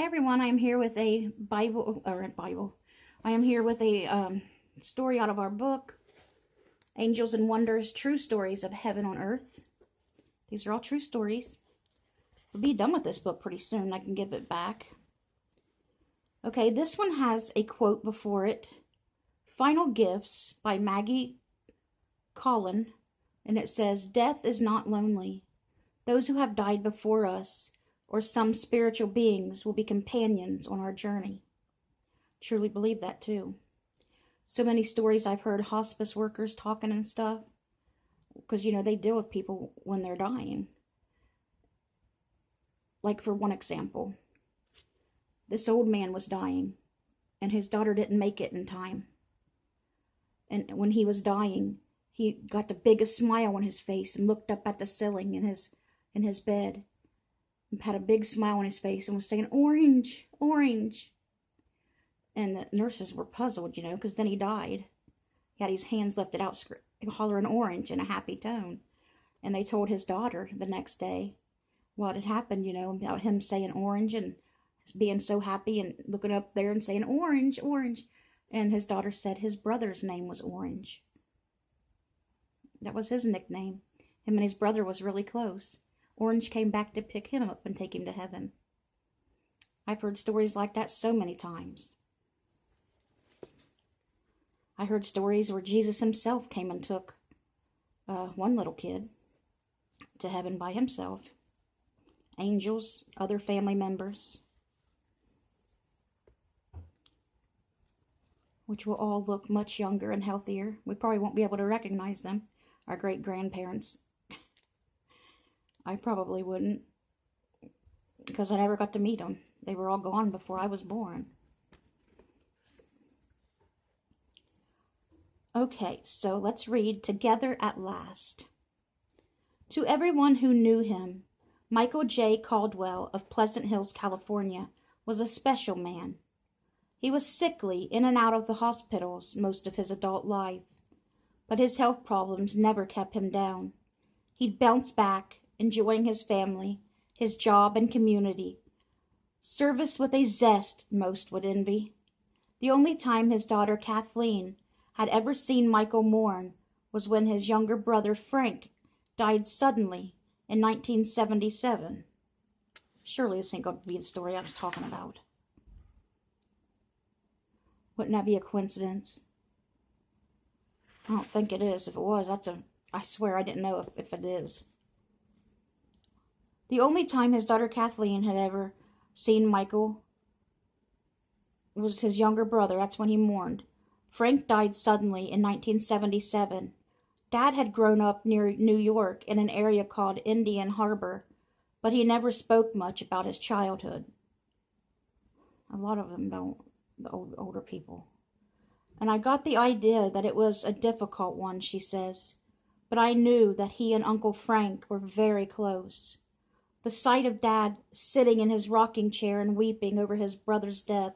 everyone, I am here with a Bible. I am here with a story out of our book, Angels and Wonders, True Stories of Heaven on Earth. These are all true stories. We'll be done with this book pretty soon. I can give it back. Okay, this one has a quote before it. Final Gifts by Maggie Collin. And it says, "Death is not lonely. Those who have died before us, or some spiritual beings, will be companions on our journey." Truly believe that too. So many stories I've heard hospice workers talking and stuff, because they deal with people when they're dying. Like for one example, this old man was dying and his daughter didn't make it in time. And when he was dying, he got the biggest smile on his face and looked up at the ceiling in his bed and had a big smile on his face and was saying, "Orange, orange." And the nurses were puzzled, because then he died. He had his hands lifted out, hollering "orange" in a happy tone. And they told his daughter the next day what had happened, about him saying "orange" and being so happy and looking up there and saying "orange, orange." And his daughter said his brother's name was Orange. That was his nickname. Him and his brother was really close. Orange came back to pick him up and take him to heaven. I've heard stories like that so many times. I heard stories where Jesus himself came and took one little kid to heaven by himself. Angels, other family members, which will all look much younger and healthier. We probably won't be able to recognize them. Our great-grandparents. I probably wouldn't, because I never got to meet them. They were all gone before I was born. Okay, so let's read Together at Last. To everyone who knew him, Michael J. Caldwell of Pleasant Hills, California, was a special man. He was sickly, in and out of the hospitals most of his adult life, but his health problems never kept him down. He'd bounce back, enjoying his family, his job and community. Service with a zest most would envy. The only time his daughter Kathleen had ever seen Michael mourn was when his younger brother Frank died suddenly in 1977. Surely this ain't going to be the story I was talking about. Wouldn't that be a coincidence? I don't think it is. If it was, I swear I didn't know if it is. The only time his daughter Kathleen had ever seen Michael was his younger brother. That's when he mourned. Frank died suddenly in 1977. Dad had grown up near New York in an area called Indian Harbor, but he never spoke much about his childhood. A lot of them don't, the older people. And I got the idea that it was a difficult one, she says, but I knew that he and Uncle Frank were very close. The sight of Dad sitting in his rocking chair and weeping over his brother's death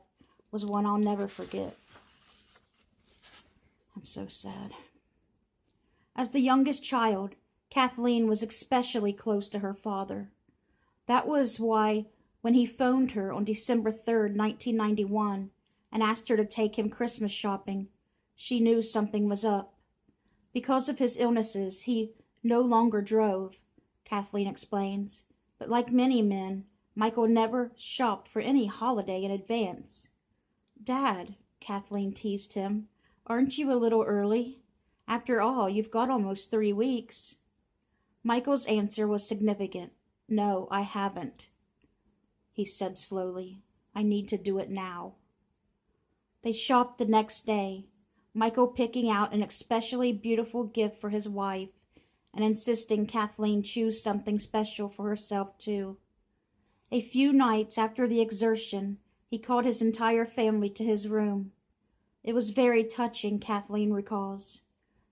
was one I'll never forget. That's so sad. As the youngest child, Kathleen was especially close to her father. That was why when he phoned her on December 3rd, 1991, and asked her to take him Christmas shopping, she knew something was up. Because of his illnesses, he no longer drove, Kathleen explains. But like many men, Michael never shopped for any holiday in advance. "Dad," Kathleen teased him, "aren't you a little early? After all, you've got almost 3 weeks." Michael's answer was significant. "No, I haven't," he said slowly. "I need to do it now." They shopped the next day, Michael picking out an especially beautiful gift for his wife and insisting Kathleen choose something special for herself too. A few nights after the exertion, he called his entire family to his room. It was very touching, Kathleen recalls.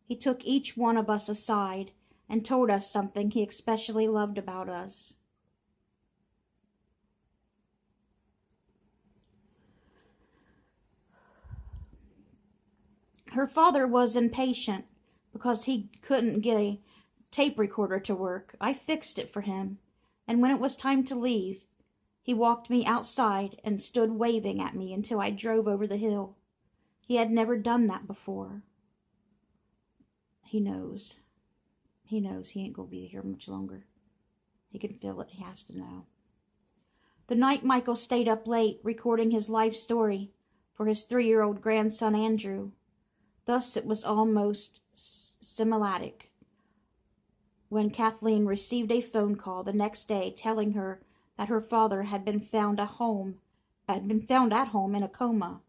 He took each one of us aside and told us something he especially loved about us. Her father was impatient because he couldn't get a tape recorder to work. I fixed it for him, and when it was time to leave, He walked me outside and stood waving at me until I drove over the hill. He had never done that before. He knows. He knows he ain't gonna be here much longer. He can feel it. He has to know. The night Michael stayed up late recording his life story for his 3-year-old grandson Andrew. Thus it was almost symbolic when Kathleen received a phone call the next day telling her that her father had been found at home in a coma.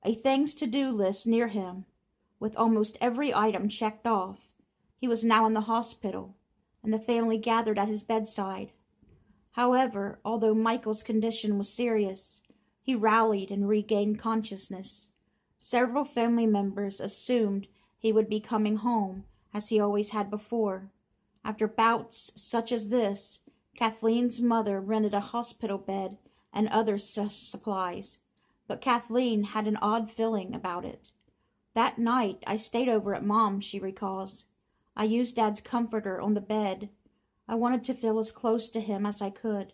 A things to do list near him, with almost every item checked off. He was now in the hospital, and the family gathered at his bedside. However, although Michael's condition was serious, he rallied and regained consciousness. Several family members assumed he would be coming home, as he always had before. After bouts such as this, Kathleen's mother rented a hospital bed and other supplies, but Kathleen had an odd feeling about it. That night I stayed over at Mom's, she recalls. I used Dad's comforter on the bed. I wanted to feel as close to him as I could.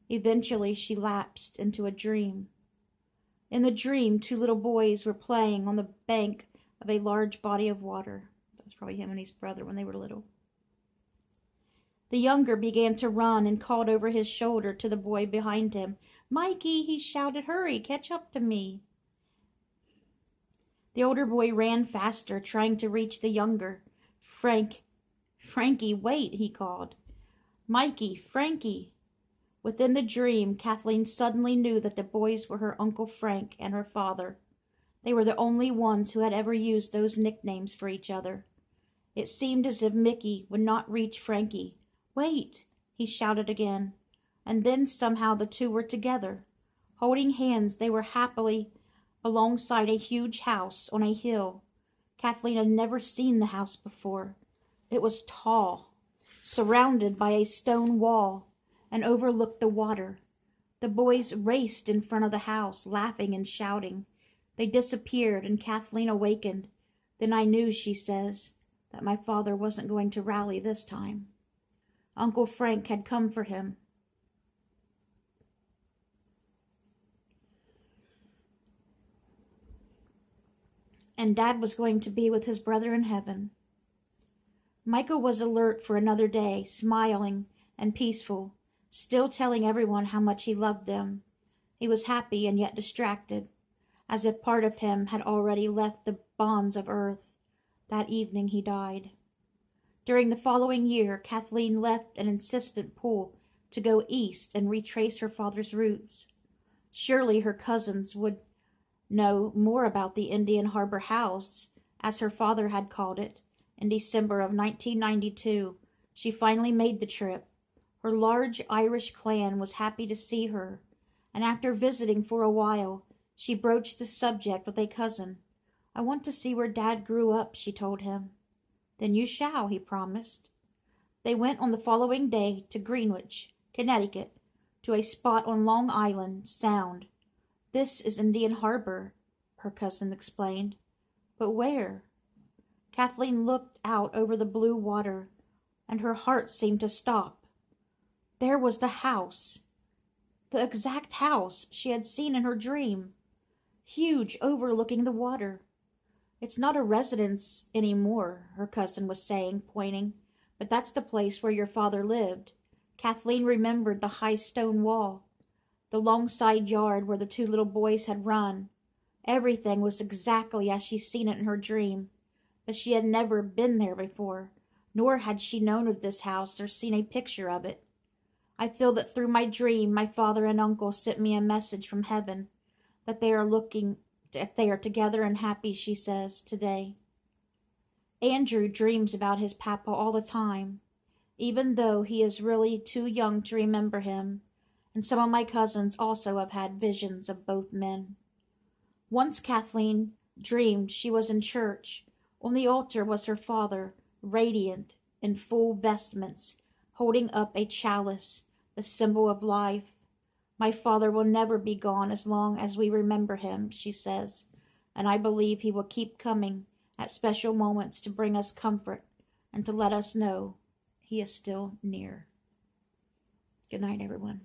Eventually she lapsed into a dream. In the dream, 2 little boys were playing on the bank of a large body of water. That was probably him and his brother when they were little. The younger began to run and called over his shoulder to the boy behind him. "Mikey," he shouted, "hurry, catch up to me." The older boy ran faster, trying to reach the younger. "Frankie, wait," he called. "Mikey, Frankie." Within the dream, Kathleen suddenly knew that the boys were her Uncle Frank and her father. They were the only ones who had ever used those nicknames for each other. It seemed as if Mickey would not reach Frankie. "Wait," he shouted again, and then somehow the two were together. Holding hands, they were happily alongside a huge house on a hill. Kathleen had never seen the house before. It was tall, surrounded by a stone wall, and overlooked the water. The boys raced in front of the house, laughing and shouting. They disappeared, and Kathleen awakened. Then I knew, she says, that my father wasn't going to rally this time. Uncle Frank had come for him. And Dad was going to be with his brother in heaven. Michael was alert for another day, smiling and peaceful, still telling everyone how much he loved them. He was happy and yet distracted, as if part of him had already left the bonds of earth. That evening he died. During the following year, Kathleen left an insistent pull to go east and retrace her father's roots. Surely her cousins would know more about the Indian Harbor House, as her father had called it. In December of 1992, she finally made the trip. Her large Irish clan was happy to see her, and after visiting for a while, she broached the subject with a cousin. "I want to see where Dad grew up," she told him. "Then you shall," he promised. They went on the following day to Greenwich, Connecticut, to a spot on Long Island Sound. "This is Indian Harbor," her cousin explained. "But where?" Kathleen looked out over the blue water, and her heart seemed to stop. There was the house, the exact house she had seen in her dream, huge, overlooking the water. "It's not a residence any more," her cousin was saying, pointing, "but that's the place where your father lived." Kathleen remembered the high stone wall, the long side yard where the 2 little boys had run. Everything was exactly as she'd seen it in her dream, but she had never been there before, nor had she known of this house or seen a picture of it. "I feel that through my dream my father and uncle sent me a message from heaven, that they are together and happy," she says, today. Andrew dreams about his papa all the time, even though he is really too young to remember him, and some of my cousins also have had visions of both men. Once Kathleen dreamed she was in church. On the altar was her father, radiant, in full vestments, holding up a chalice, the symbol of life. "My father will never be gone as long as we remember him," she says, "and I believe he will keep coming at special moments to bring us comfort and to let us know he is still near." Good night, everyone.